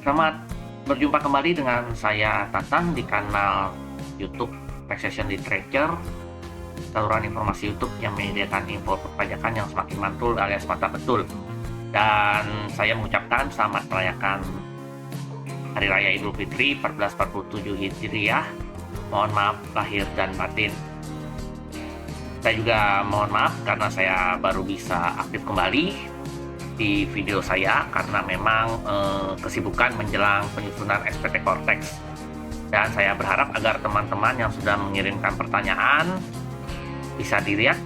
Selamat berjumpa kembali dengan saya Tatan di kanal YouTube Taxation Literature, saluran informasi YouTube yang menyediakan info perpajakan yang semakin mantul alias mantap betul. Dan saya mengucapkan selamat merayakan Hari Raya Idul Fitri 1447 Hijriah. Mohon maaf lahir dan batin. Saya juga mohon maaf karena saya baru bisa aktif kembali di video saya karena memang kesibukan menjelang penyusunan SPT Cortex, dan saya berharap agar teman-teman yang sudah mengirimkan pertanyaan bisa dilihat.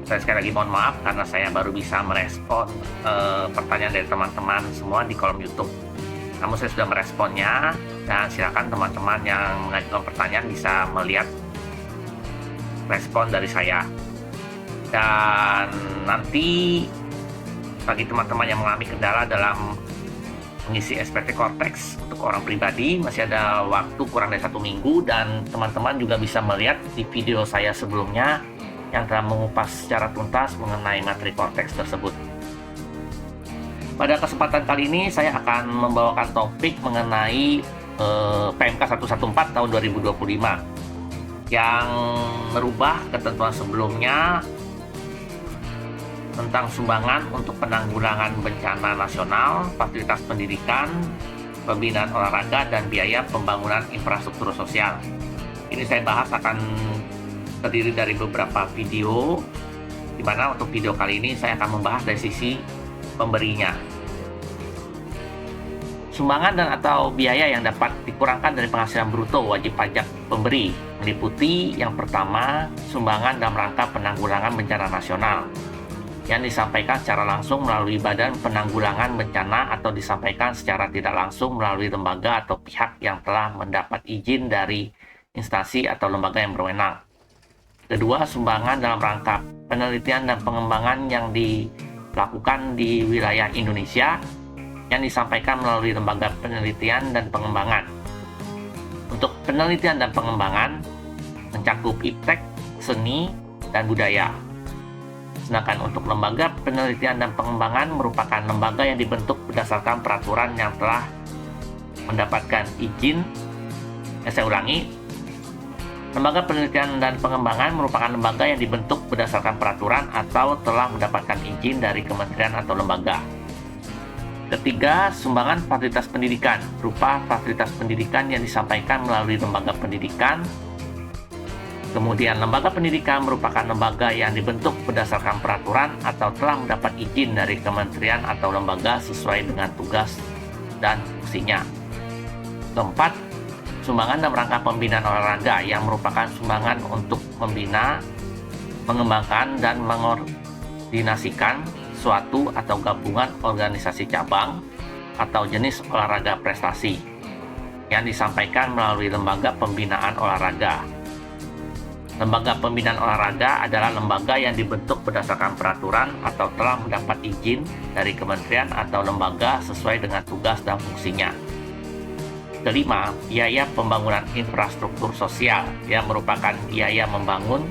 Saya sekali lagi mohon maaf karena saya baru bisa merespon pertanyaan dari teman-teman semua di kolom YouTube. Namun saya sudah meresponnya, dan silakan teman-teman yang mengajukan pertanyaan bisa melihat respon dari saya. Dan nanti bagi teman-teman yang mengalami kendala dalam mengisi SPT Cortex untuk orang pribadi, masih ada waktu kurang dari 1 minggu, dan teman-teman juga bisa melihat di video saya sebelumnya yang telah mengupas secara tuntas mengenai materi Cortex tersebut. Pada kesempatan kali ini saya akan membawakan topik mengenai PMK 114 tahun 2025 yang merubah ketentuan sebelumnya tentang sumbangan untuk penanggulangan bencana nasional, fasilitas pendidikan, pembinaan olahraga, dan biaya pembangunan infrastruktur sosial. Ini saya bahas akan terdiri dari beberapa video, di mana untuk video kali ini saya akan membahas dari sisi pemberinya. Sumbangan dan atau biaya yang dapat dikurangkan dari penghasilan bruto wajib pajak pemberi meliputi yang pertama, sumbangan dalam rangka penanggulangan bencana nasional yang disampaikan secara langsung melalui Badan Penanggulangan Bencana atau disampaikan secara tidak langsung melalui lembaga atau pihak yang telah mendapat izin dari instansi atau lembaga yang berwenang. Kedua, sumbangan dalam rangka penelitian dan pengembangan yang dilakukan di wilayah Indonesia yang disampaikan melalui lembaga penelitian dan pengembangan. Untuk penelitian dan pengembangan mencakup iptek, seni, dan budaya. Sedangkan untuk lembaga penelitian dan pengembangan merupakan lembaga yang dibentuk berdasarkan peraturan yang telah mendapatkan izin. Saya ulangi, lembaga penelitian dan pengembangan merupakan lembaga yang dibentuk berdasarkan peraturan atau telah mendapatkan izin dari kementerian atau lembaga. Ketiga, sumbangan fasilitas pendidikan berupa fasilitas pendidikan yang disampaikan melalui lembaga pendidikan. Kemudian, lembaga pendidikan merupakan lembaga yang dibentuk berdasarkan peraturan atau telah mendapat izin dari kementerian atau lembaga sesuai dengan tugas dan fungsinya. Keempat, sumbangan dalam rangka pembinaan olahraga yang merupakan sumbangan untuk membina, mengembangkan, dan mengordinasikan suatu atau gabungan organisasi cabang atau jenis olahraga prestasi yang disampaikan melalui lembaga pembinaan olahraga. Lembaga pembinaan olahraga adalah lembaga yang dibentuk berdasarkan peraturan atau telah mendapat izin dari kementerian atau lembaga sesuai dengan tugas dan fungsinya. Kelima, biaya pembangunan infrastruktur sosial yang merupakan biaya membangun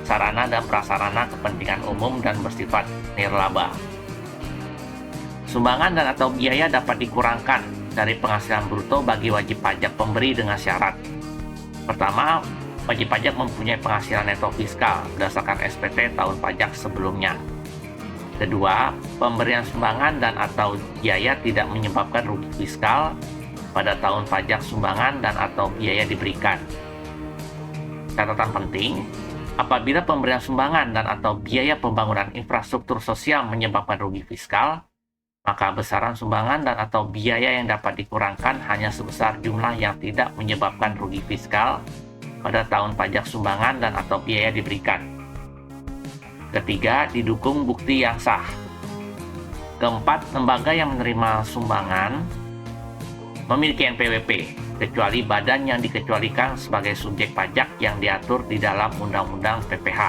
sarana dan prasarana kepentingan umum dan bersifat nirlaba. Sumbangan dan atau biaya dapat dikurangkan dari penghasilan bruto bagi wajib pajak pemberi dengan syarat. Pertama, wajib pajak mempunyai penghasilan neto fiskal berdasarkan SPT tahun pajak sebelumnya. Kedua, pemberian sumbangan dan atau biaya tidak menyebabkan rugi fiskal pada tahun pajak sumbangan dan atau biaya diberikan. Catatan penting, apabila pemberian sumbangan dan atau biaya pembangunan infrastruktur sosial menyebabkan rugi fiskal, maka besaran sumbangan dan atau biaya yang dapat dikurangkan hanya sebesar jumlah yang tidak menyebabkan rugi fiskal pada tahun pajak sumbangan dan atau biaya diberikan. Ketiga, didukung bukti yang sah. Keempat, lembaga yang menerima sumbangan memiliki NPWP, kecuali badan yang dikecualikan sebagai subjek pajak yang diatur di dalam Undang-Undang PPH.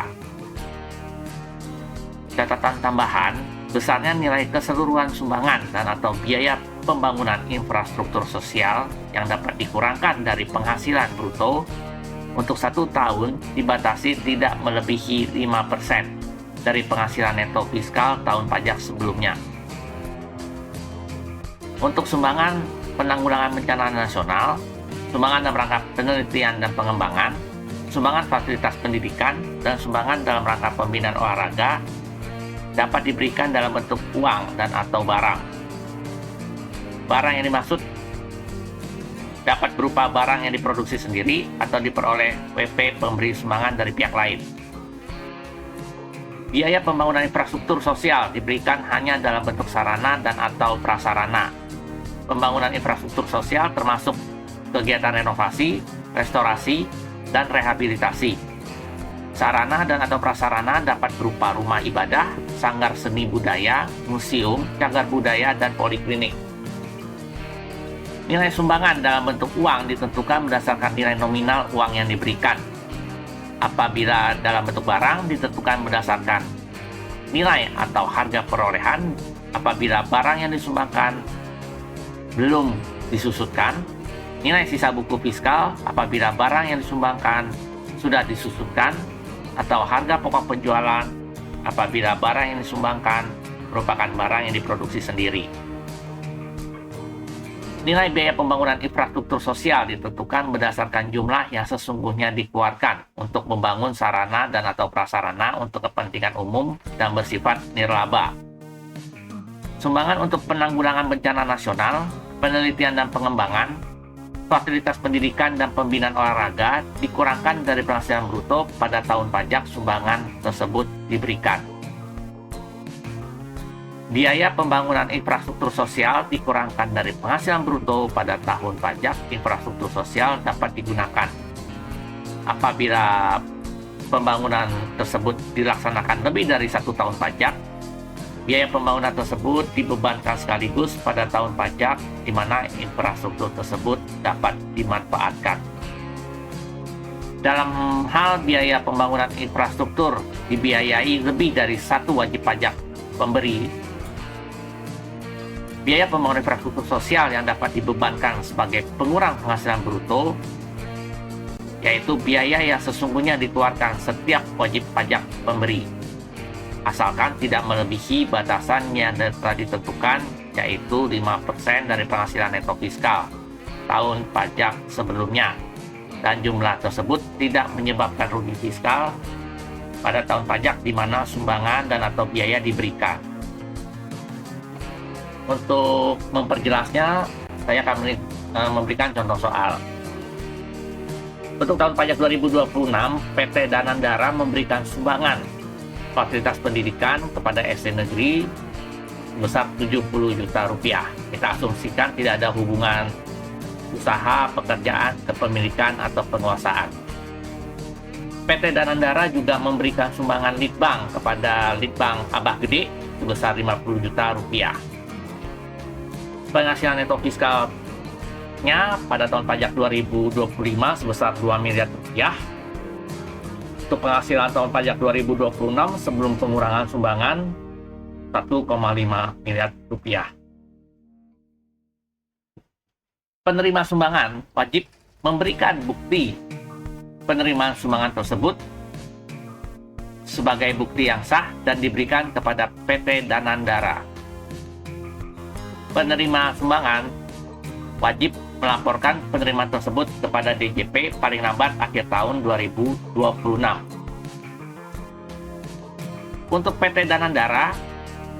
Catatan tambahan, besarnya nilai keseluruhan sumbangan dan atau biaya pembangunan infrastruktur sosial yang dapat dikurangkan dari penghasilan bruto untuk 1 tahun dibatasi tidak melebihi 5% dari penghasilan neto fiskal tahun pajak sebelumnya. Untuk sumbangan penanggulangan bencana nasional, sumbangan dalam rangka penelitian dan pengembangan, sumbangan fasilitas pendidikan, dan sumbangan dalam rangka pembinaan olahraga dapat diberikan dalam bentuk uang dan atau barang. Barang yang dimaksud dapat berupa barang yang diproduksi sendiri atau diperoleh WP pemberi sumbangan dari pihak lain. Biaya pembangunan infrastruktur sosial diberikan hanya dalam bentuk sarana dan atau prasarana. Pembangunan infrastruktur sosial termasuk kegiatan renovasi, restorasi, dan rehabilitasi. Sarana dan atau prasarana dapat berupa rumah ibadah, sanggar seni budaya, museum, cagar budaya, dan poliklinik. Nilai sumbangan dalam bentuk uang ditentukan berdasarkan nilai nominal uang yang diberikan. Apabila dalam bentuk barang ditentukan berdasarkan nilai atau harga perolehan. Apabila barang yang disumbangkan belum disusutkan, nilai sisa buku fiskal. Apabila barang yang disumbangkan sudah disusutkan, atau harga pokok penjualan apabila barang yang disumbangkan merupakan barang yang diproduksi sendiri. Nilai biaya pembangunan infrastruktur sosial ditentukan berdasarkan jumlah yang sesungguhnya dikeluarkan untuk membangun sarana dan atau prasarana untuk kepentingan umum dan bersifat nirlaba. Sumbangan untuk penanggulangan bencana nasional, penelitian dan pengembangan, fasilitas pendidikan dan pembinaan olahraga dikurangkan dari penghasilan bruto pada tahun pajak sumbangan tersebut diberikan. Biaya pembangunan infrastruktur sosial dikurangkan dari penghasilan bruto pada tahun pajak infrastruktur sosial dapat digunakan. Apabila pembangunan tersebut dilaksanakan lebih dari 1 tahun pajak, biaya pembangunan tersebut dibebankan sekaligus pada tahun pajak di mana infrastruktur tersebut dapat dimanfaatkan. Dalam hal biaya pembangunan infrastruktur dibiayai lebih dari 1 wajib pajak pemberi, biaya pembangunan infrastruktur sosial yang dapat dibebankan sebagai pengurang penghasilan bruto, yaitu biaya yang sesungguhnya dikeluarkan setiap wajib pajak pemberi, asalkan tidak melebihi batasan yang telah ditentukan, yaitu 5% dari penghasilan neto fiskal tahun pajak sebelumnya, dan jumlah tersebut tidak menyebabkan rugi fiskal pada tahun pajak di mana sumbangan dan atau biaya diberikan. Untuk memperjelasnya, saya akan memberikan contoh soal. Untuk tahun pajak 2026, PT Danandara memberikan sumbangan fasilitas pendidikan kepada SD negeri sebesar 70 juta rupiah. Kita asumsikan tidak ada hubungan usaha, pekerjaan, kepemilikan, atau penguasaan. PT Danandara juga memberikan sumbangan litbang kepada Litbang Abah Gede sebesar 50 juta rupiah. Penghasilan neto fiskalnya pada tahun pajak 2025 sebesar 2 miliar rupiah. Untuk penghasilan tahun pajak 2026 sebelum pengurangan sumbangan 1,5 miliar rupiah. Penerima sumbangan wajib memberikan bukti penerimaan sumbangan tersebut sebagai bukti yang sah dan diberikan kepada PT Danandara. Penerima sumbangan wajib melaporkan penerimaan tersebut kepada DJP paling lambat akhir tahun 2026. Untuk PT Danandara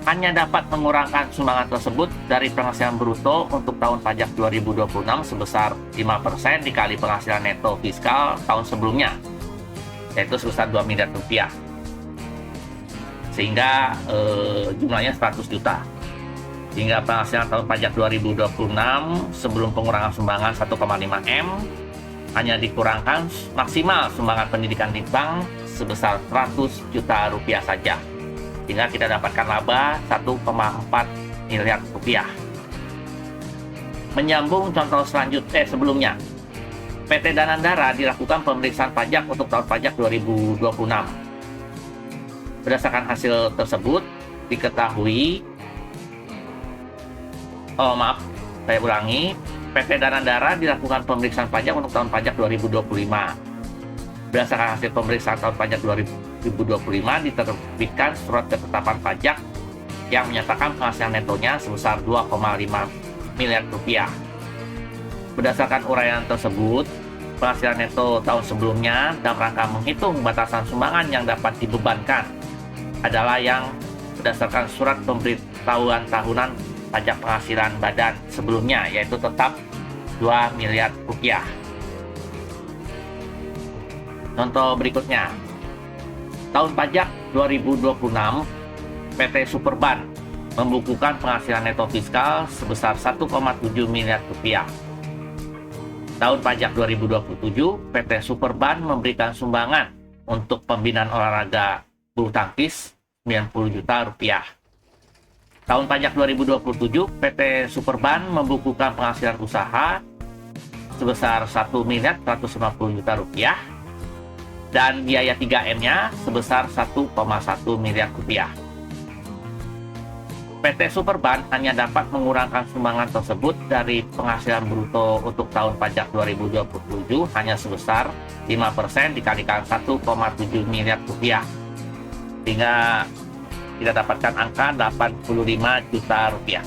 hanya dapat mengurangkan sumbangan tersebut dari penghasilan bruto untuk tahun pajak 2026 sebesar 5% dikali penghasilan neto fiskal tahun sebelumnya, yaitu sebesar 2 miliar rupiah. Sehingga jumlahnya 100 juta. Hingga penghasilan tahun pajak 2026 sebelum pengurangan sumbangan 1,5 M hanya dikurangkan maksimal sumbangan pendidikan litbang sebesar 100 juta rupiah saja, sehingga kita dapatkan laba 1,4 miliar rupiah. Menyambung contoh sebelumnya, PT Danandara dilakukan pemeriksaan pajak untuk tahun pajak 2026. Berdasarkan hasil tersebut diketahui PT Danandara dilakukan pemeriksaan pajak untuk tahun pajak 2025. Berdasarkan hasil pemeriksaan tahun pajak 2025 diterbitkan surat ketetapan pajak yang menyatakan penghasilan netonya sebesar 2,5 miliar rupiah. Berdasarkan uraian tersebut, penghasilan neto tahun sebelumnya dalam rangka menghitung batasan sumbangan yang dapat dibebankan adalah yang berdasarkan surat pemberitahuan tahunan pajak penghasilan badan sebelumnya, yaitu tetap 2 miliar rupiah. Contoh berikutnya, tahun pajak 2026, PT Superban membukukan penghasilan neto fiskal sebesar 1,7 miliar rupiah. Tahun pajak 2027, PT Superban memberikan sumbangan untuk pembinaan olahraga bulu tangkis 90 juta rupiah. Tahun pajak 2027, PT Superban membukukan penghasilan usaha sebesar 1 miliar 150 juta rupiah dan biaya 3M-nya sebesar 1,1 miliar rupiah. PT Superban hanya dapat mengurangkan sumbangan tersebut dari penghasilan bruto untuk tahun pajak 2027 hanya sebesar 5% dikalikan 1,7 miliar rupiah, sehingga kita dapatkan angka 85 juta rupiah.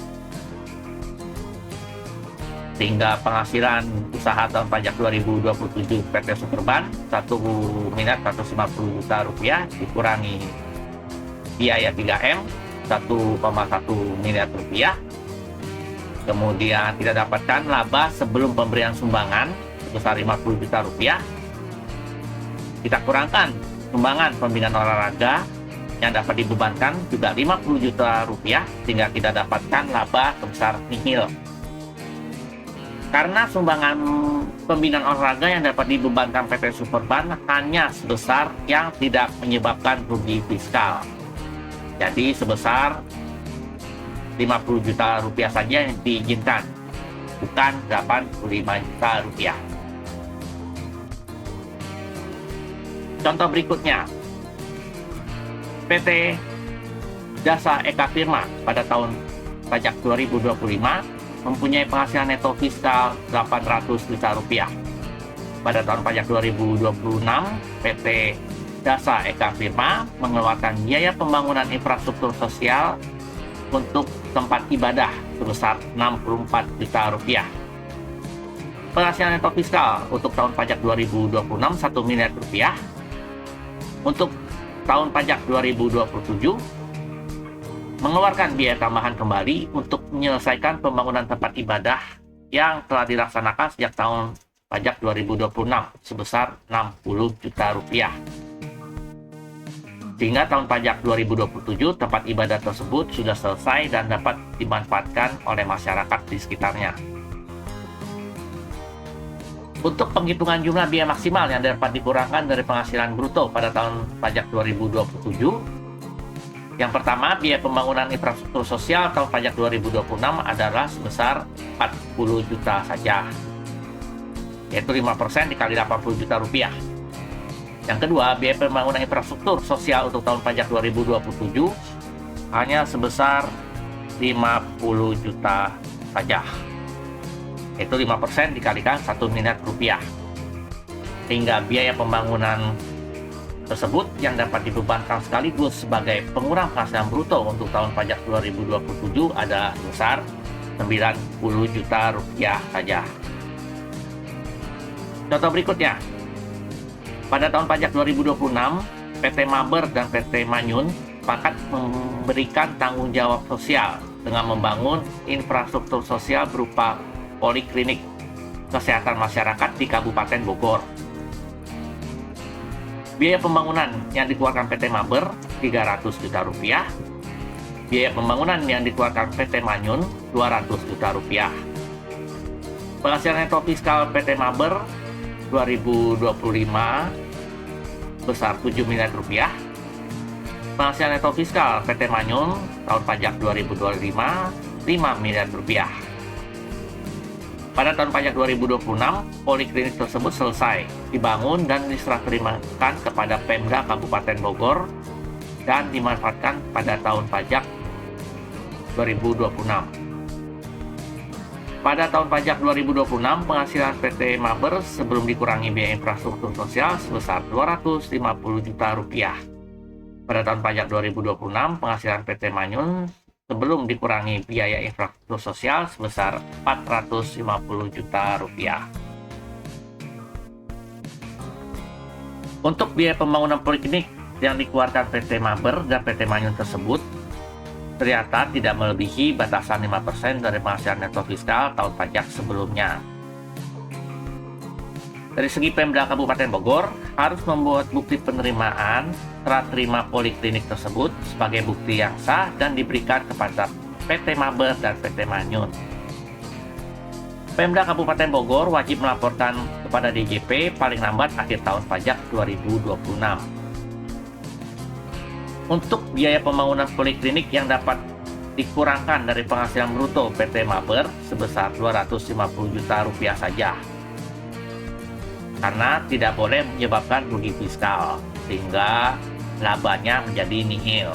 Sehingga penghasilan usaha tahun pajak 2027 PT Superban 1 miliar 150 juta rupiah dikurangi biaya 3M 1,1 miliar rupiah. Kemudian kita dapatkan laba sebelum pemberian sumbangan sebesar 50 juta rupiah. Kita kurangkan sumbangan pembinaan olahraga yang dapat dibebankan juga 50 juta rupiah, sehingga kita dapatkan laba sebesar nihil. Karena sumbangan pembinaan olahraga yang dapat dibebankan PT Superban hanya sebesar yang tidak menyebabkan rugi fiskal. Jadi sebesar 50 juta rupiah saja yang diizinkan, bukan 85 juta rupiah. Contoh berikutnya, PT Jasa Eka Firma pada tahun pajak 2025 mempunyai penghasilan neto fiskal 800 juta rupiah. Pada tahun pajak 2026, PT Jasa Eka Firma mengeluarkan biaya pembangunan infrastruktur sosial untuk tempat ibadah sebesar 64 juta rupiah. Penghasilan neto fiskal untuk tahun pajak 2026 1 miliar rupiah. Untuk tahun pajak 2027 mengeluarkan biaya tambahan kembali untuk menyelesaikan pembangunan tempat ibadah yang telah dilaksanakan sejak tahun pajak 2026 sebesar 60 juta rupiah. Sehingga tahun pajak 2027 tempat ibadah tersebut sudah selesai dan dapat dimanfaatkan oleh masyarakat di sekitarnya. Untuk penghitungan jumlah biaya maksimal yang dapat dikurangkan dari penghasilan bruto pada tahun pajak 2027, yang pertama, biaya pembangunan infrastruktur sosial tahun pajak 2026 adalah sebesar 40 juta saja, yaitu 5% dikali 80 juta rupiah. Yang kedua, biaya pembangunan infrastruktur sosial untuk tahun pajak 2027 hanya sebesar 50 juta saja, yaitu 5% dikalikan 1 miliar rupiah. Sehingga biaya pembangunan tersebut yang dapat dibebankan sekaligus sebagai pengurang penghasilan bruto untuk tahun pajak 2027 ada sebesar 90 juta rupiah saja. Contoh berikutnya, pada tahun pajak 2026, PT Maber dan PT Manyun sepakat memberikan tanggung jawab sosial dengan membangun infrastruktur sosial berupa poliklinik kesehatan masyarakat di Kabupaten Bogor. Biaya pembangunan yang dikeluarkan PT Maber 300 juta rupiah. Biaya pembangunan yang dikeluarkan PT Manyun 200 juta rupiah. Penghasilan neto fiskal PT Maber 2025 besar 7 miliar rupiah. Penghasilan neto fiskal PT Manyun tahun pajak 2025 5 miliar rupiah. Pada tahun pajak 2026, poliklinik tersebut selesai dibangun dan diserah terimakan kepada Pemda Kabupaten Bogor dan dimanfaatkan pada tahun pajak 2026. Pada tahun pajak 2026, penghasilan PT Maber sebelum dikurangi biaya infrastruktur sosial sebesar 250 juta rupiah. Pada tahun pajak 2026, penghasilan PT Manyun sebelum dikurangi biaya infrastruktur sosial sebesar 450 juta rupiah. Untuk biaya pembangunan poliklinik yang dikeluarkan PT Maber dan PT Manyun tersebut ternyata tidak melebihi batasan 5% dari penghasilan neto fiskal tahun pajak sebelumnya. Dari segi Pemda Kabupaten Bogor harus membuat bukti penerimaan serah terima poliklinik tersebut sebagai bukti yang sah dan diberikan kepada PT Maber dan PT Manyun. Pemda Kabupaten Bogor wajib melaporkan kepada DJP paling lambat akhir tahun pajak 2026. Untuk biaya pembangunan poliklinik yang dapat dikurangkan dari penghasilan bruto PT Maber sebesar 250 juta rupiah saja. Karena tidak boleh menyebabkan rugi fiskal, sehingga labanya menjadi nihil.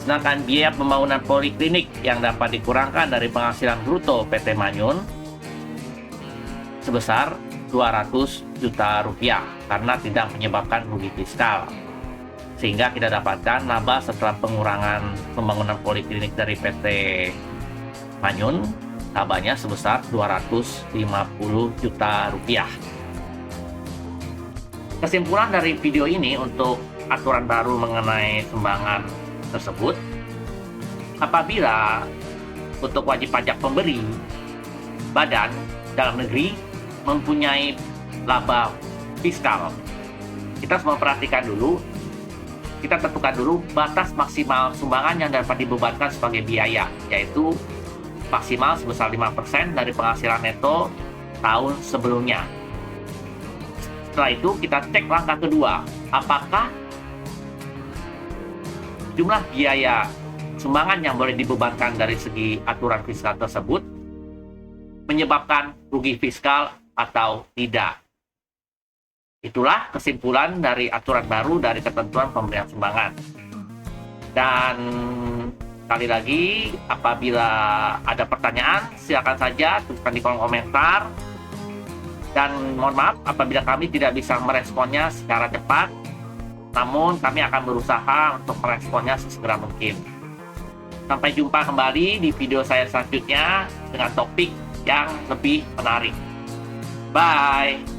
Sedangkan biaya pembangunan poliklinik yang dapat dikurangkan dari penghasilan bruto PT Manyun sebesar 200 juta rupiah karena tidak menyebabkan rugi fiskal. Sehingga kita dapatkan laba setelah pengurangan pembangunan poliklinik dari PT Manyun, labanya sebesar 250 juta rupiah. Kesimpulan dari video ini untuk aturan baru mengenai sumbangan tersebut, apabila untuk wajib pajak pemberi badan dalam negeri mempunyai laba fiskal, kita harus memperhatikan dulu, kita tentukan dulu batas maksimal sumbangan yang dapat dibebankan sebagai biaya, yaitu maksimal sebesar 5% dari penghasilan neto tahun sebelumnya. Setelah itu kita cek langkah kedua, apakah jumlah biaya sumbangan yang boleh dibebankan dari segi aturan fiskal tersebut menyebabkan rugi fiskal atau tidak. Itulah kesimpulan dari aturan baru dari ketentuan pemberian sumbangan. Dan sekali lagi, apabila ada pertanyaan, silakan saja tuliskan di kolom komentar. Dan mohon maaf apabila kami tidak bisa meresponnya secara cepat, namun kami akan berusaha untuk meresponnya sesegera mungkin. Sampai jumpa kembali di video saya selanjutnya dengan topik yang lebih menarik. Bye!